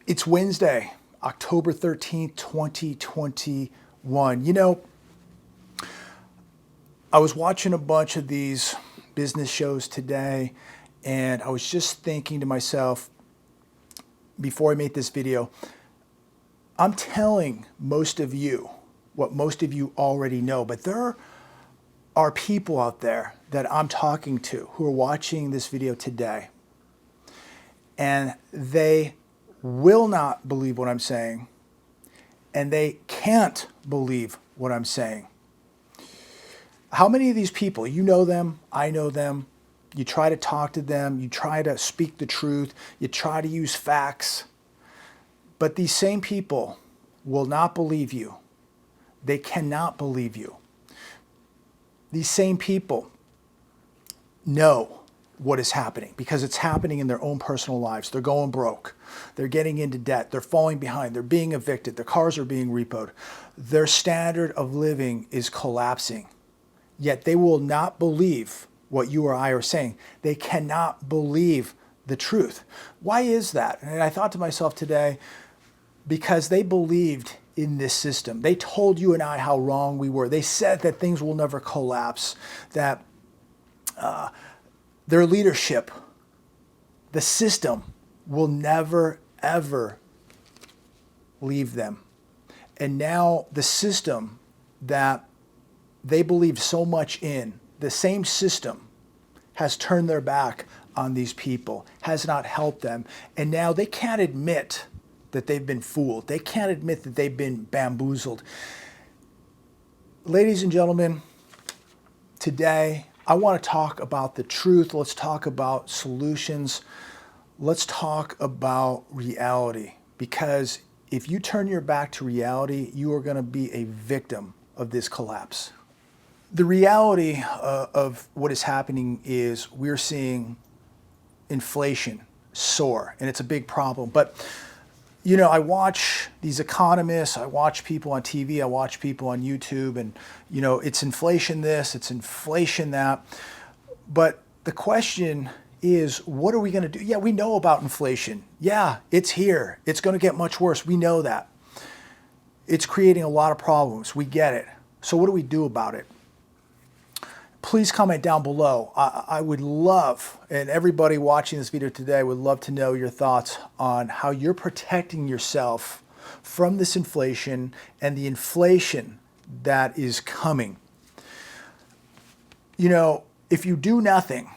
It's Wednesday, October 13th, 2021. You know, I was watching a bunch of these business shows today, and I was just thinking to myself, before I made this video, I'm telling most of you what most of you already know, but there are people out there that I'm talking to who are watching this video today, and they will not believe what I'm saying, and they can't believe what I'm saying. How many of these people, you know them, I know them, you try to talk to them, you try to speak the truth, you try to use facts, but these same people will not believe you. They cannot believe you. These same people know what is happening because it's happening in their own personal lives. They're going broke. They're getting into debt. They're falling behind. They're being evicted. Their cars are being repoed. Their standard of living is collapsing. Yet they will not believe what you or I are saying. They cannot believe the truth. Why is that? And I thought to myself today, because they believed in this system. They told you and I how wrong we were. They said that things will never collapse, that their leadership, the system, will never, ever leave them. And now the system that they believed so much in, the same system, has turned their back on these people, has not helped them. And now they can't admit that they've been fooled. They can't admit that they've been bamboozled. Ladies and gentlemen, today, I want to talk about the truth. Let's talk about solutions. Let's talk about reality. Because if you turn your back to reality, you are going to be a victim of this collapse. The reality of what is happening is we're seeing inflation soar, and it's a big problem. But you know, I watch these economists, I watch people on TV, I watch people on YouTube, and, you know, it's inflation this, it's inflation that. But the question is, what are we going to do? Yeah, we know about inflation. Yeah, it's here. It's going to get much worse. We know that. It's creating a lot of problems. We get it. So what do we do about it? Please comment down below. I would love, and everybody watching this video today would love to know your thoughts on how you're protecting yourself from this inflation and the inflation that is coming. You know, if you do nothing,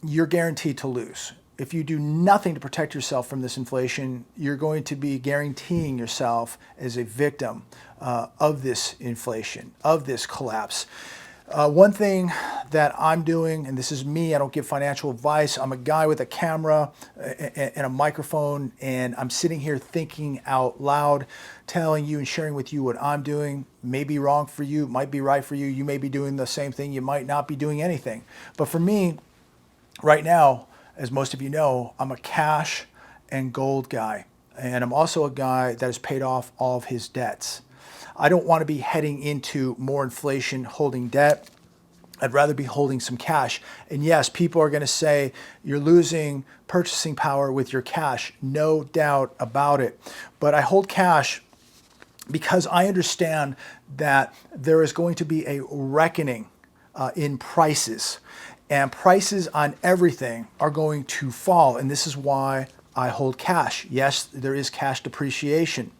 you're guaranteed to lose. If you do nothing to protect yourself from this inflation, you're going to be guaranteeing yourself as a victim of this inflation, of this collapse. One thing that I'm doing, and this is me, I don't give financial advice. I'm a guy with a camera and a microphone, and I'm sitting here thinking out loud, telling you and sharing with you what I'm doing. May be wrong for you, might be right for you. You may be doing the same thing. You might not be doing anything. But for me, right now, as most of you know, I'm a cash and gold guy. And I'm also a guy that has paid off all of his debts. I don't want to be heading into more inflation holding debt. I'd rather be holding some cash. And yes, people are going to say you're losing purchasing power with your cash. No doubt about it. But I hold cash because I understand that there is going to be a reckoning in prices. And prices on everything are going to fall. And this is why I hold cash. Yes, there is cash depreciation.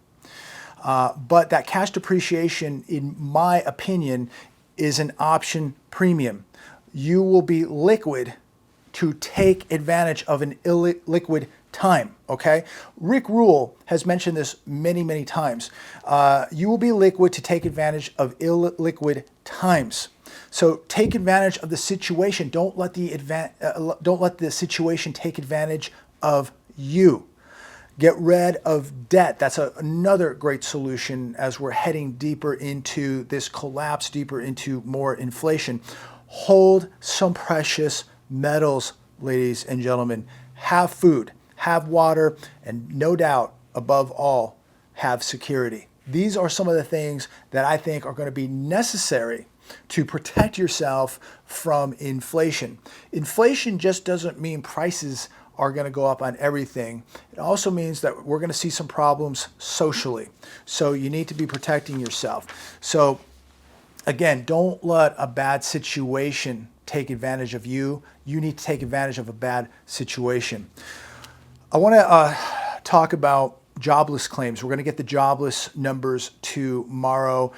But that cash depreciation, in my opinion, is an option premium. You will be liquid to take advantage of an illiquid time, okay? Rick Rule has mentioned this many, many times. You will be liquid to take advantage of illiquid times. So take advantage of the situation. Don't let the situation take advantage of you. Get rid of debt. That's another great solution as we're heading deeper into this collapse, deeper into more inflation. Hold some precious metals, ladies and gentlemen. Have food, have water, and no doubt, above all, have security. These are some of the things that I think are going to be necessary to protect yourself from inflation. Inflation just doesn't mean prices are going to go up on everything. It also means that we're going to see some problems socially. So you need to be protecting yourself. So again, don't let a bad situation take advantage of you. You need to take advantage of a bad situation. I want to talk about jobless claims. We're going to get the jobless numbers tomorrow.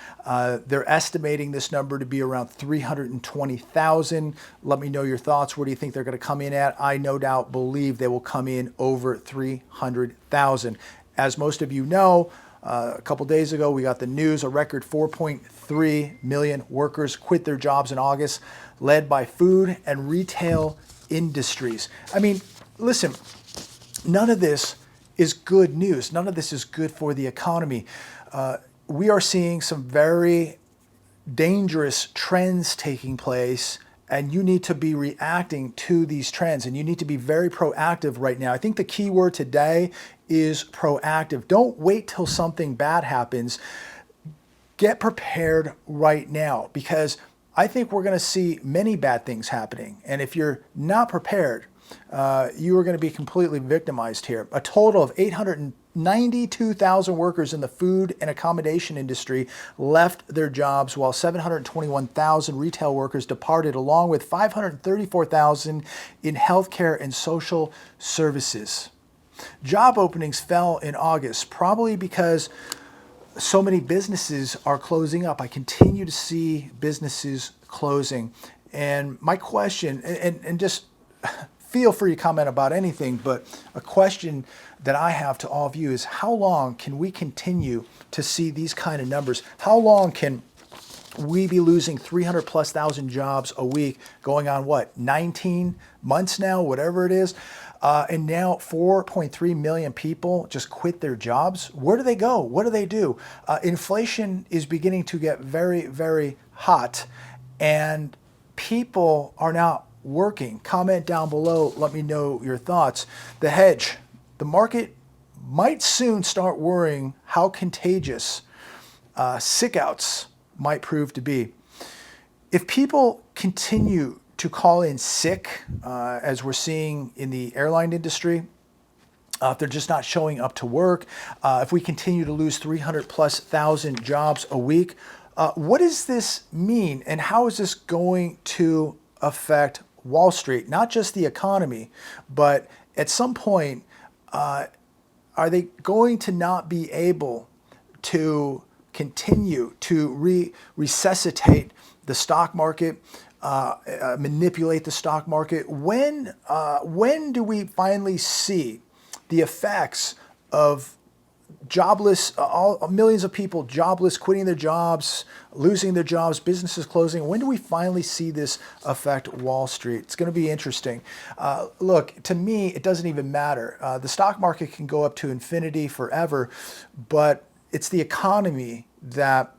They're estimating this number to be around 320,000. Let me know your thoughts. Where do you think they're going to come in at? I no doubt believe they will come in over 300,000. As most of you know, a couple days ago, we got the news, a record 4.3 million workers quit their jobs in August, led by food and retail industries. I mean, listen, none of this is good news. None of this is good for the economy. We are seeing some very dangerous trends taking place, and you need to be reacting to these trends, and you need to be very proactive right now. I think the key word today is proactive. Don't wait till something bad happens. Get prepared right now, because I think we're going to see many bad things happening. And if you're not prepared, you are going to be completely victimized here. A total of 892,000 workers in the food and accommodation industry left their jobs, while 721,000 retail workers departed, along with 534,000 in healthcare and social services. Job openings fell in August, probably because so many businesses are closing up. I continue to see businesses closing. And my question, and just feel free to comment about anything, but a question that I have to all of you is, how long can we continue to see these kind of numbers? How long can we be losing 300,000+ jobs a week, going on what, 19 months now, whatever it is? And now 4.3 million people just quit their jobs. Where do they go? What do they do? Inflation is beginning to get very, very hot, and people are not working. Comment down below. Let me know your thoughts. The hedge, the market might soon start worrying how contagious sick outs might prove to be. If people continue to call in sick, as we're seeing in the airline industry, if they're just not showing up to work, if we continue to lose 300,000+ jobs a week, what does this mean, and how is this going to affect Wall Street? Not just the economy, but at some point, are they going to not be able to continue to resuscitate the stock market, manipulate the stock market? When do we finally see the effects of jobless, millions of people jobless, quitting their jobs, losing their jobs, businesses closing? When do we finally see this affect Wall Street? It's going to be interesting. Look, to me, it doesn't even matter. The stock market can go up to infinity forever, but it's the economy that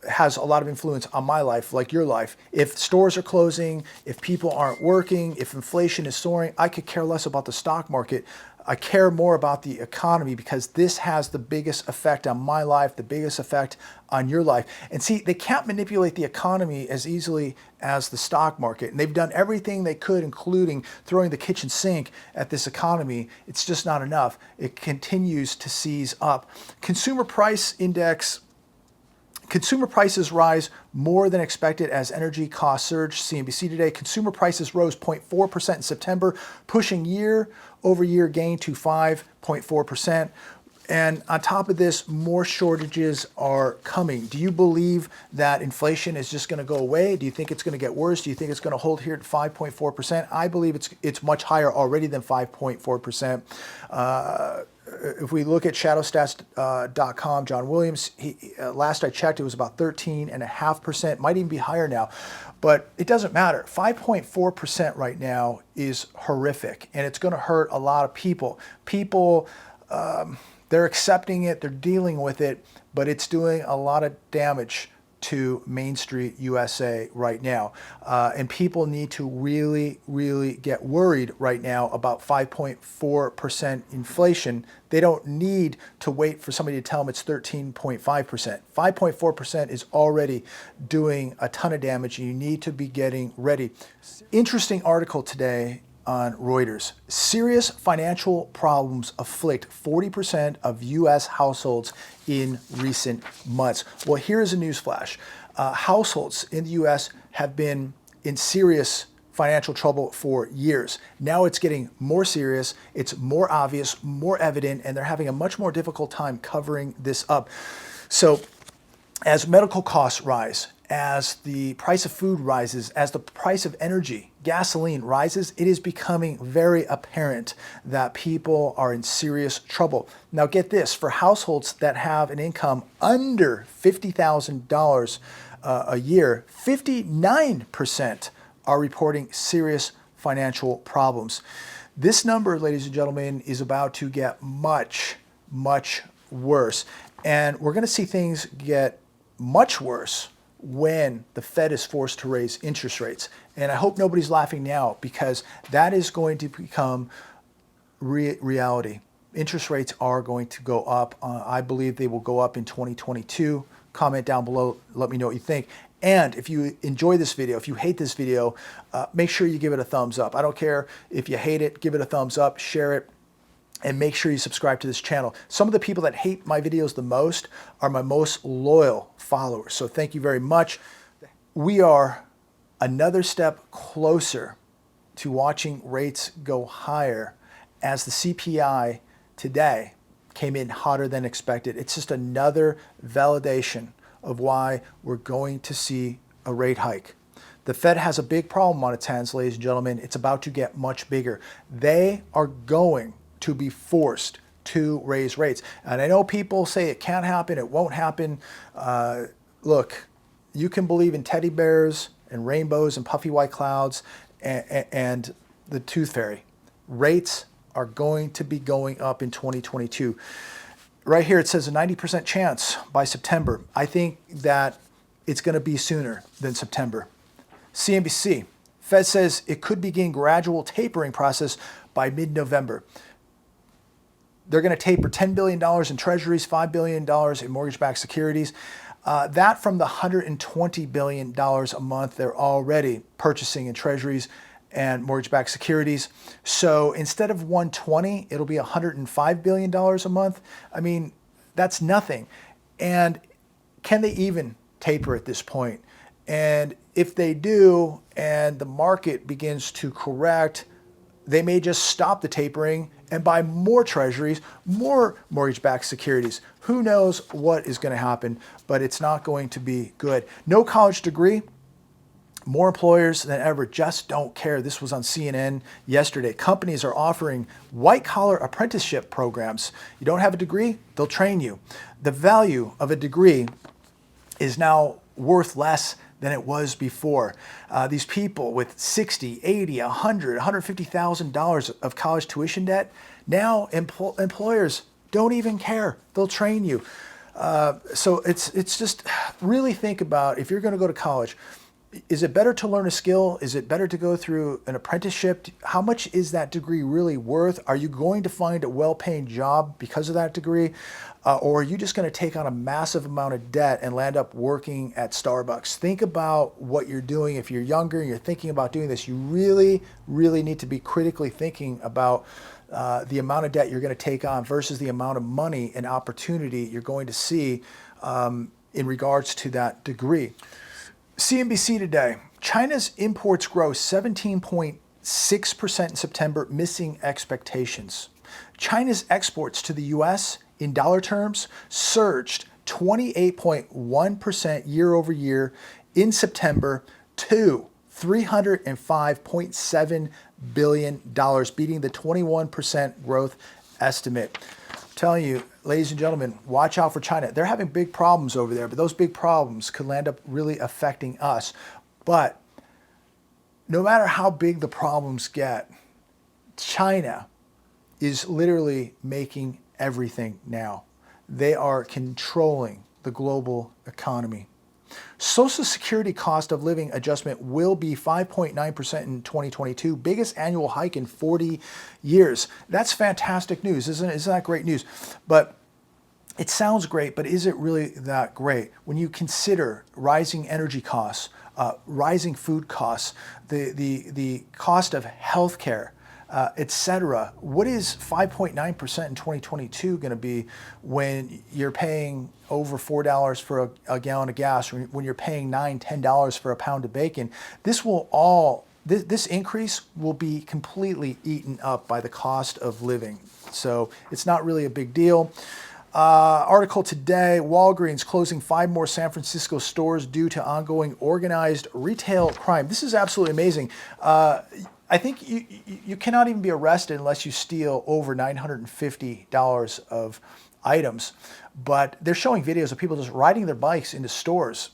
has a lot of influence on my life, like your life. If stores are closing, if people aren't working, if inflation is soaring, I could care less about the stock market. I care more about the economy, because this has the biggest effect on my life, the biggest effect on your life. And see, they can't manipulate the economy as easily as the stock market. And they've done everything they could, including throwing the kitchen sink at this economy. It's just not enough. It continues to seize up. Consumer price index. Consumer prices rise more than expected as energy costs surge. CNBC today, consumer prices rose 0.4% in September, pushing year-over-year gain to 5.4%. And on top of this, more shortages are coming. Do you believe that inflation is just going to go away? Do you think it's going to get worse? Do you think it's going to hold here at 5.4%? I believe it's much higher already than 5.4%. If we look at shadowstats.com, John Williams, last I checked, it was about 13.5%, might even be higher now, but it doesn't matter. 5.4% right now is horrific, and it's going to hurt a lot of people. People, they're accepting it, they're dealing with it, but it's doing a lot of damage to Main Street USA right now. And people need to really, really get worried right now about 5.4% inflation. They don't need to wait for somebody to tell them it's 13.5%. 5.4% is already doing a ton of damage, and you need to be getting ready. Interesting article today on Reuters. Serious financial problems afflict 40% of U.S. households in recent months. Well, here's a news flash. Households in the U.S. have been in serious financial trouble for years. Now it's getting more serious, it's more obvious, more evident, and they're having a much more difficult time covering this up. So as medical costs rise, as the price of food rises, as the price of energy, gasoline rises, it is becoming very apparent that people are in serious trouble. Now get this, for households that have an income under $50,000 a year, 59% are reporting serious financial problems. This number, ladies and gentlemen, is about to get much, much worse. And we're going to see things get much worse when the Fed is forced to raise interest rates. And I hope nobody's laughing now, because that is going to become reality. Interest rates are going to go up. I believe they will go up in 2022. Comment down below. Let me know what you think. And if you enjoy this video, if you hate this video, make sure you give it a thumbs up. I don't care if you hate it, give it a thumbs up, share it, and make sure you subscribe to this channel. Some of the people that hate my videos the most are my most loyal followers. So thank you very much. We are another step closer to watching rates go higher, as the CPI today came in hotter than expected. It's just another validation of why we're going to see a rate hike. The Fed has a big problem on its hands, ladies and gentlemen. It's about to get much bigger. They are going to be forced to raise rates. And I know people say it can't happen, it won't happen. Look, you can believe in teddy bears and rainbows and puffy white clouds and the tooth fairy. Rates are going to be going up in 2022. Right here it says a 90% chance by September. I think that it's going to be sooner than September. CNBC, Fed says it could begin gradual tapering process by mid-November. They're going to taper $10 billion in treasuries, $5 billion in mortgage-backed securities. That from the $120 billion a month they're already purchasing in treasuries and mortgage-backed securities. So instead of 120, it'll be $105 billion a month. I mean, that's nothing. And can they even taper at this point? And if they do, and the market begins to correct, they may just stop the tapering and buy more treasuries, more mortgage-backed securities. Who knows what is going to happen, but it's not going to be good. No college degree. More employers than ever just don't care. This was on CNN yesterday. Companies are offering white-collar apprenticeship programs. You don't have a degree, they'll train you. The value of a degree is now worth less than it was before. These people with $60, $80, $100, $150,000 of college tuition debt, now employers don't even care. They'll train you. So it's just really think about, if you're going to go to college, is it better to learn a skill? Is it better to go through an apprenticeship? How much is that degree really worth? Are you going to find a well-paying job because of that degree? Or are you just going to take on a massive amount of debt and land up working at Starbucks? Think about what you're doing. If you're younger and you're thinking about doing this, you really, really need to be critically thinking about the amount of debt you're going to take on versus the amount of money and opportunity you're going to see in regards to that degree. CNBC today, China's imports grow 17.6% in September, missing expectations. China's exports to the U.S. in dollar terms surged 28.1% year over year in September to $305.7 billion, beating the 21% growth estimate. I'm telling you, ladies and gentlemen, watch out for China. They're having big problems over there, but those big problems could land up really affecting us. But no matter how big the problems get, China is literally making everything now. They are controlling the global economy. Social Security cost of living adjustment will be 5.9% in 2022, biggest annual hike in 40 years. That's fantastic news, isn't it? Isn't that great news? But it sounds great, but is it really that great? When you consider rising energy costs, rising food costs, the cost of healthcare, etc. What is 5.9% in 2022 going to be when you're paying over $4 for a gallon of gas, when you're paying $9, $10 for a pound of bacon? This increase will be completely eaten up by the cost of living. So it's not really a big deal. Article today, Walgreens closing 5 more San Francisco stores due to ongoing organized retail crime. This is absolutely amazing. I think you cannot even be arrested unless you steal over $950 of items. But they're showing videos of people just riding their bikes into stores,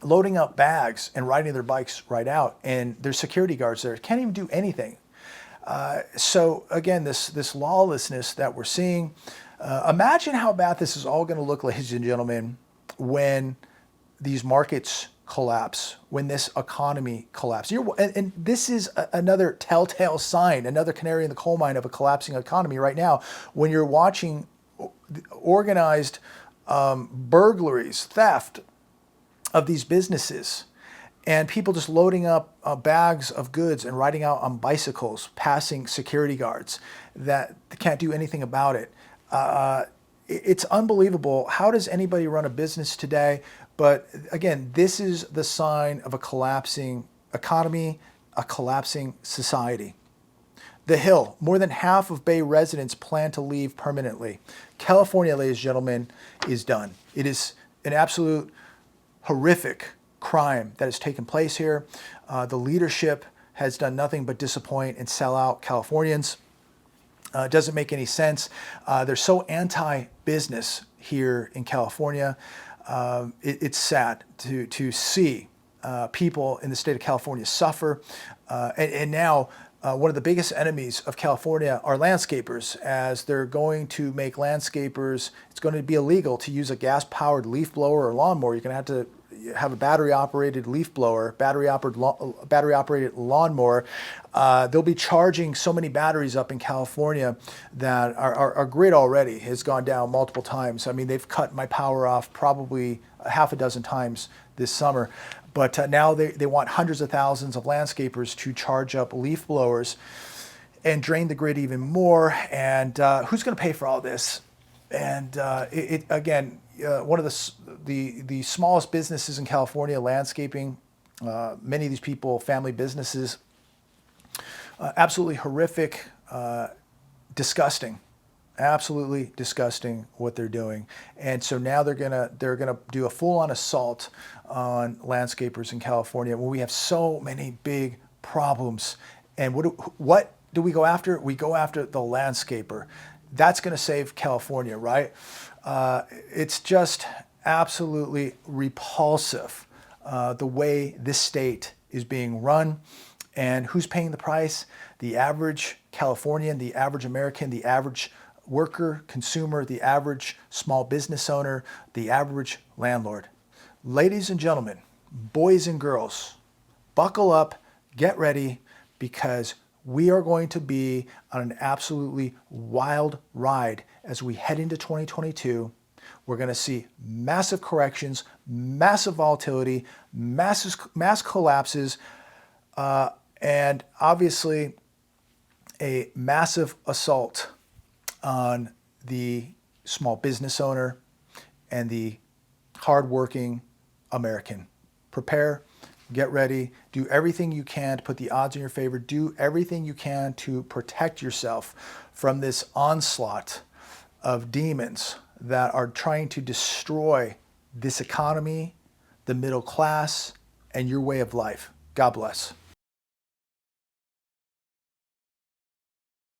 loading up bags and riding their bikes right out. And there's security guards there. Can't even do anything. So again, this lawlessness that we're seeing, imagine how bad this is all going to look, ladies and gentlemen, when these markets collapse, when this economy collapses. And this is another telltale sign, another canary in the coal mine of a collapsing economy right now, when you're watching organized burglaries, theft of these businesses, and people just loading up bags of goods and riding out on bicycles, passing security guards that can't do anything about it. It's unbelievable. How does anybody run a business today? But again, this is the sign of a collapsing economy, a collapsing society. The Hill, more than half of Bay residents plan to leave permanently. California, ladies and gentlemen, is done. It is an absolute horrific crime that has taken place here. The leadership has done nothing but disappoint and sell out Californians. It doesn't make any sense. They're so anti-business here in California. It's sad to see people in the state of California suffer. And now one of the biggest enemies of California are landscapers, as they're going to make landscapers, it's going to be illegal to use a gas-powered leaf blower or lawnmower. You're going to have to have a battery-operated leaf blower, battery-operated lawnmower. They'll be charging so many batteries up in California that our grid already has gone down multiple times. I mean, they've cut my power off probably a half a dozen times this summer. But now they want hundreds of thousands of landscapers to charge up leaf blowers and drain the grid even more. And who's going to pay for all this? And again, one of the smallest businesses in California, landscaping, many of these people, family businesses, absolutely horrific, disgusting, absolutely disgusting what they're doing. And so now they're gonna do a full-on assault on landscapers in California when we have so many big problems. And what do we go after? We go after the landscaper. That's going to save California, right? It's just absolutely repulsive the way this state is being run. And who's paying the price? The average Californian, the average American, the average worker, consumer, the average small business owner, the average landlord. Ladies and gentlemen, boys and girls, buckle up, get ready, because we are going to be on an absolutely wild ride as we head into 2022. We're going to see massive corrections, massive volatility, mass collapses, and obviously a massive assault on the small business owner and the hardworking American. Prepare. Get ready. Do everything you can to put the odds in your favor. Do everything you can to protect yourself from this onslaught of demons that are trying to destroy this economy, the middle class, and your way of life. God bless.